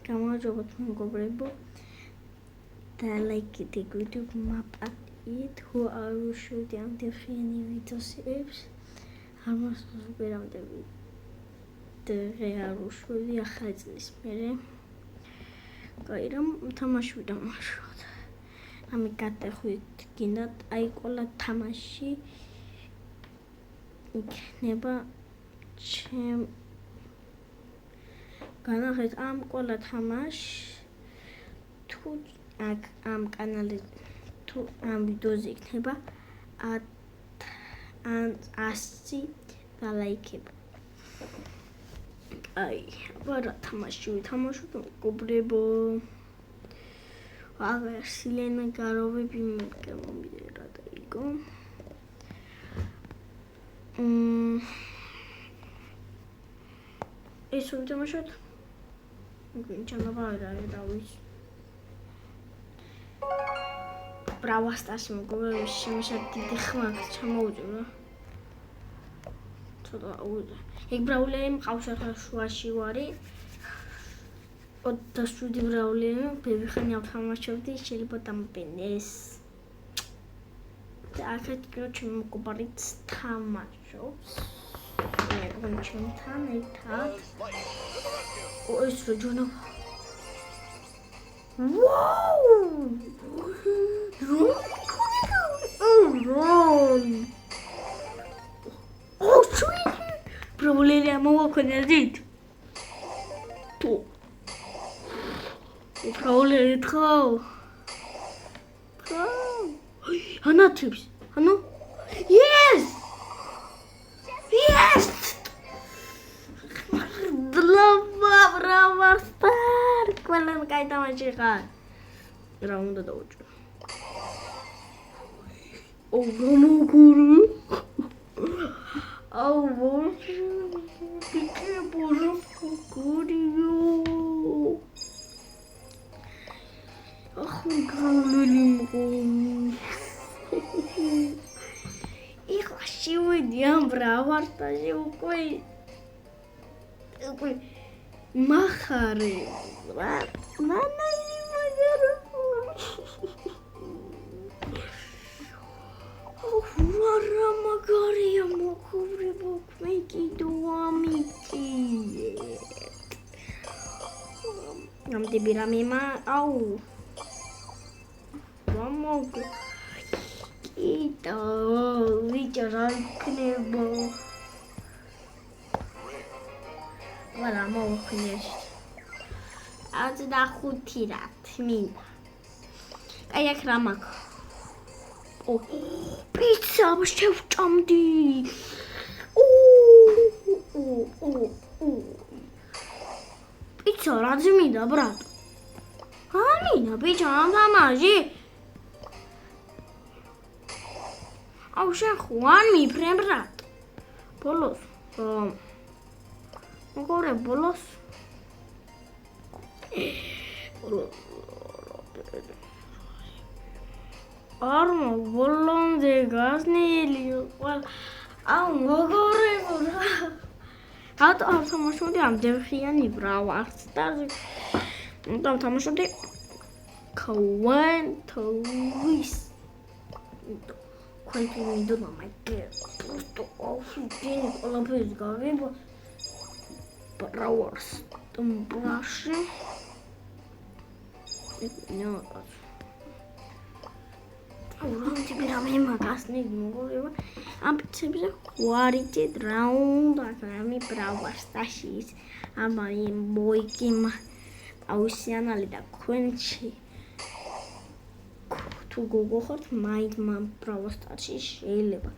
გამარჯობათ მეგობრებო და ლაიქით ვიდეო მაპატიეთ თუ არ უშევთ ამ დეფიანი ვიდეოებს არ მოსწონს უყირავთ დღე არ უშვები ახალი წლის მერე გაირამ თამაში ვიდამაშოთ ამი გადახვით გინდათ აი ყველა თამაში იქნება ჩემ განახეთ ამ ყველა თამაში თუ აქ ამ კანალზე თუ ამ ვიდეოზე იქნება 100 და ლაიქება აი აბა თამაში ვითამაშოთ მეგობრებო აღარ სილენა გაროვები მეკამომიერა და იგო ეს ვითამაშოთ ჩანაბა რა დავის Bravo stasi მეგობრებო შემეშად დიდი ხმა ჩამოუწევ ცოტა უძე ეგ ბრაულერი მყავს ახლა შუაში ვარი 27 ბრაულერი ბებიხანი ავთამაშობდი შეიძლება დამბენეს და აქეთ ჩემი მეგობრიც თამაშობს მე ჩემთან ერთად ეს რო ჯონა Wow! Run! Oh, sweet! Probably I'm walking a bit. Probably throw. Hannah tips. Hannah? Yes! Yes! Bravo, star! Quella mi cae da mangiare. Round da oggi. Oh, no, guru. Oh, che buono curio. Oh, cavolo. Ich lascio vediamo bravo, stai qui. Qui. Machare. Mamma Вара магария мокрый меки дуамики. Нам тебе мама ау. Мама. Ито вечером кнебо. Вара мокнеш. А ты да хутират мина. А я крамак. Oh, pizza, was schafft am die? Pizza, razumida, brat. Amina, pizza, anda maji. Au și Juan mi prem brat. Bolos. Măcore bolos. Bolos. Armo bolon de gazneli. Au măcore. Hat am tamașut de am defiani bravo asta. Am tamașut de Quantois. Quantois do my god. Просто офигенно колобрис говорю. Браворс. Там браши. Не Уран тебе раме магазин мოგოება ამ პიცებზე quality round აკრამი ბრავარსტაშის ამარი მოიკიმ აუსიანალი და ქვენჩი თუ გოგოხოთ მაინდ ბრავარსტაში შეიძლება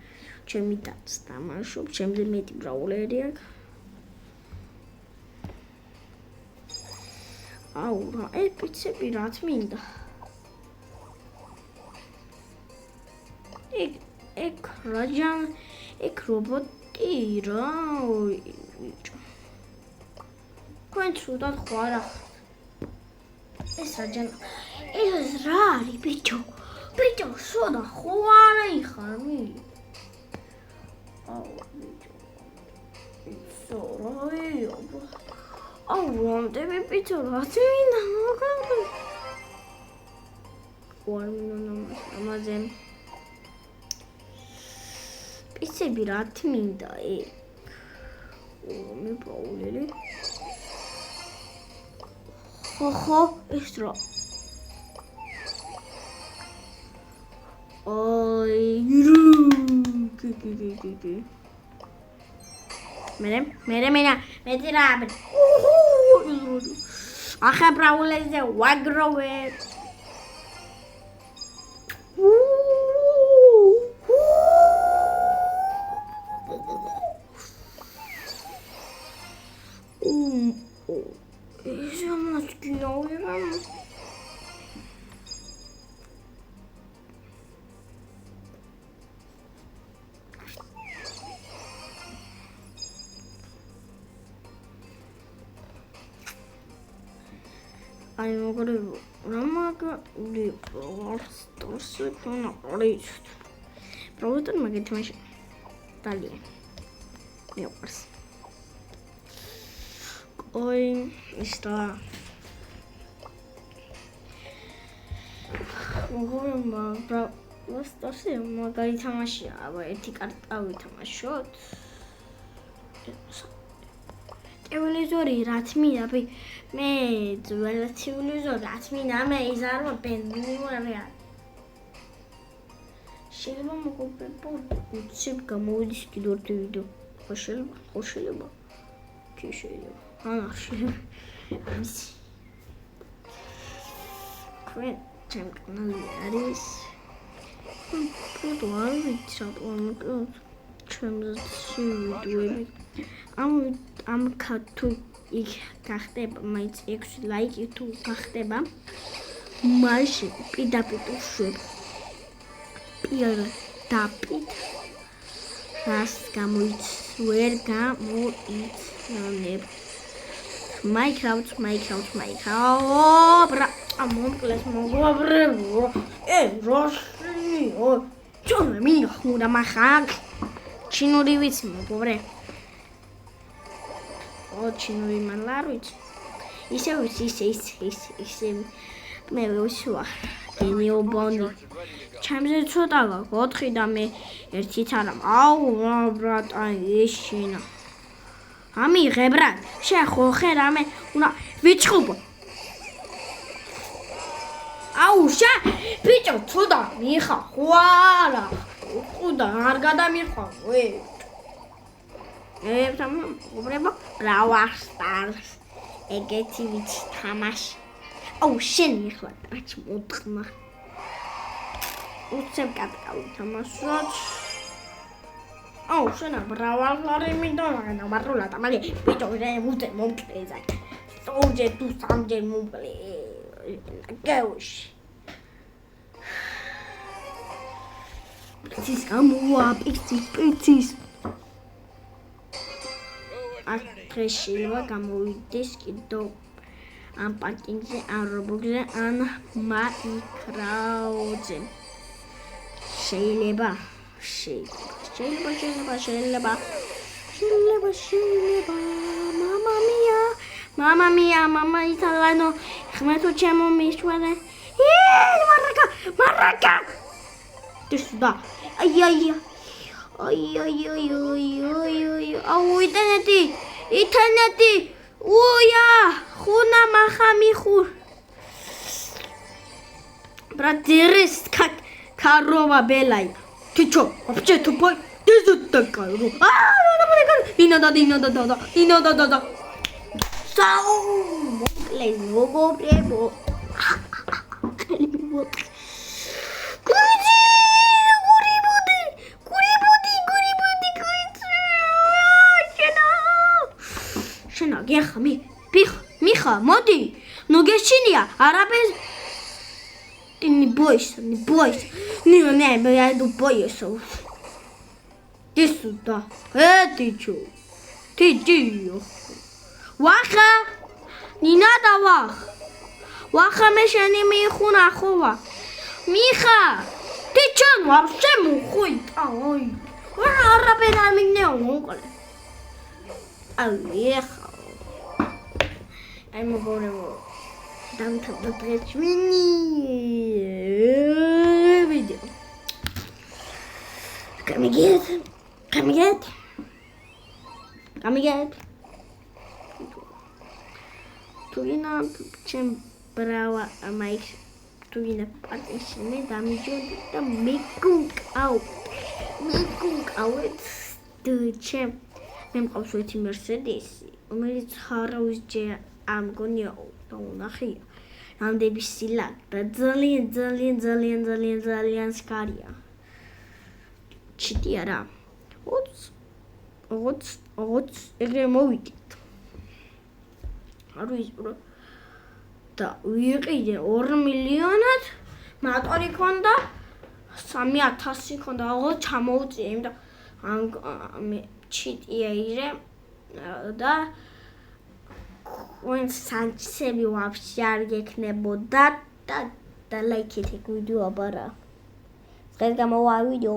ჩემი დაც თამაშობ ჩემზე მეტი ბრავლერი აქვს აუ რა ეს პიცები რაც მინდა Ek rajan, ek roboti ra. Quant sudat khwara. Es rajan. Es rari bicho. Bicho soda khwara ikhami. Oh bicho. Ой, вам тебе пиццу, а ты меня Ормино намазем. Пиццები რა თმინდა ეგ? მე პაულელი. ხო, ეს რა? აი, კი. მე რა? ახლა პაულეზე ვაგროვე. Ai, magari Provato magari ti metti tagli. Io forse. Poi sta magari თამაშია, ერთი კარტა ვითამაშოთ. ტელევიზორი რა თმინდა, მე ძველი ტელევიზორი რა თმინდა, მე იზარმა ბენზინი. შეიძლება მოგობება უცებ გამოვიდეს კიდევ ერთი ვიდეო. ხო შეიძლება. კი შეიძლება. შეიძლება. ქვენ ჩემ კანალზე არის. პროტო არ ვიცი რა პლანო. ჩემზე ვიდეოები. ამ თუ იქ გახდება მაინც 6 ლაიკი თუ გახდება, მაშინ პირდაპირ ვშვებ. პირდაპირ რას გამოიც ვერ გამოიცნებ. Minecraft. მომკლეს მოგაბრებო. როსიო. ჩონე მიხურა მახაკ. ჩინური ვიცი მოგობრე. ჩინური მალარვიც. ისე მე ვისვა. გენიობონი. ჩემზე ცოტა გაქვს 4 და მე ერთით არა. აუ ბრატან ეშინა. ამიღე ბრატ. შეხოხე რამე უნდა ვიჩხუბო. აუ ბიჭო ცოტა მიხა ხوارა. უყუდა არ გადამიხვა. მოგობრებო, Brawl Stars. ეგეთი ვიცი თამაში. აუ შენ ეხლა ტაჩ მოთხმა. უცებ კატკავი თამაშოთ. აუ შენ Brawl Stars მინდონა მარულა თამალი. ბიჭო რე მუდე მომკლეზე. სოჯე თუ სამჯერ მომკლე. გეუში. პიცის გამოვა, პიცის. Atre შეიძლება გამოვიდეს კიდევ ამ პარკინგზე, ან რობოქსზე, ან მაინკრაფტზე. შეიძლება. Mamma mia, mamma italiano. ხმეთო ჩემო მიშვარე. მარაკა. დისდა. აი. აუ ინტერნეტი. უია, ხუნა მახამიხურ. Братерис как корова белая. Ты чё, вообще тупой? Ты тут такая. И надо. Сау, моклей, могобребо. Миха, моди, ну гешиния, арабез. Ты не бойся. Не, я иду бойся. Ты сюда. Ты чё? Ты чё? Ваха, не надо вах. Ваха мешани михуна хова. Миха, ты чё вообще мухой? Ой, арабез меня угол. ეხლა აი მოგონებო დამთავრდა დღეს მინი ვიდეო გამიგეთ თუინა ჩემ ბრავა მაიქ თუინა პარტიშნე დამიჯერდა და მეკუნკავეთ ჩემ მე მყავს ერთი მერსედესი რომელიც ხარავის ჯერ ამ გონია და უნახია რამდენი სილაკ და ძალიან სკარია ჩიტი არა 20 ეგრე მოვიდით არ ვიცი და ვიყიდე 2 მილიონად მატორი ქონდა 3000 ქონდა აღარ ჩამოუწია იმიტომ მე ჩიტია ირე და when sanchsebi вообще არ გექნებოდა და ლაიქეთ ეგ ვიდეო აბარა. დღეს გამოვა ვიდეო